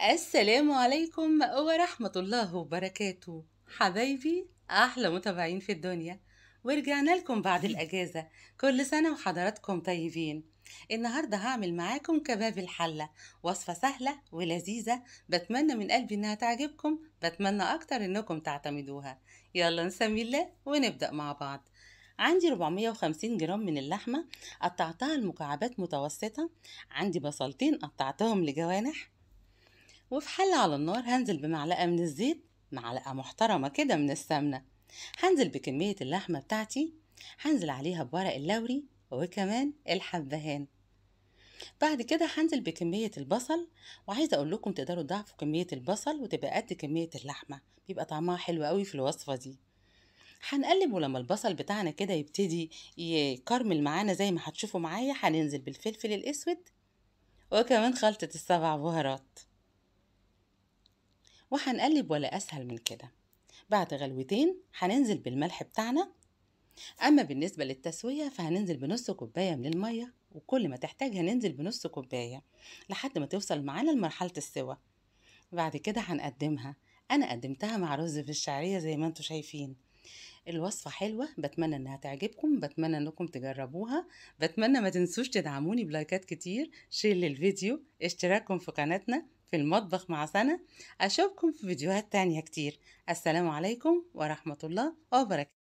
السلام عليكم ورحمة الله وبركاته. حبايبي أحلى متابعين في الدنيا، ورجعنا لكم بعد الأجازة. كل سنة وحضراتكم طيبين. النهاردة هعمل معاكم كباب الحلة، وصفة سهلة ولذيذة. بتمنى من قلبي إنها تعجبكم، بتمنى أكتر إنكم تعتمدوها. يلا نسمي الله ونبدأ مع بعض. عندي 450 جرام من اللحمة، قطعتها لمكعبات متوسطة. عندي بصلتين قطعتهم لجوانح. وفي حلة على النار هنزل بمعلقة من الزيت، معلقة محترمة كده من السمنة. هنزل بكمية اللحمة بتاعتي، هنزل عليها بورق اللوري وكمان الحبهان. بعد كده هنزل بكمية البصل، وعايزة اقول لكم تقدروا تضاعفوا كمية البصل وتبقى قد كمية اللحمة، بيبقى طعمها حلو قوي في الوصفة دي. هنقلب، ولما البصل بتاعنا كده يبتدي يكرمل معانا زي ما هتشوفوا معايا، هننزل بالفلفل الاسود وكمان خلطة السبع بهارات، وهنقلب ولا أسهل من كده. بعد غلوتين هننزل بالملح بتاعنا. أما بالنسبة للتسوية فهننزل بنص كوباية من المية، وكل ما تحتاج هننزل بنص كوباية لحد ما توصل معانا لمرحلة السوى. بعد كده هنقدمها. أنا قدمتها مع رز بالشعرية زي ما انتوا شايفين. الوصفة حلوة، بتمنى انها تعجبكم، بتمنى انكم تجربوها. بتمنى ما تنسوش تدعموني بلايكات كتير، شير للفيديو، اشتراككم في قناتنا في المطبخ مع سنة. اشوفكم في فيديوهات تانية كتير. السلام عليكم ورحمة الله وبركاته.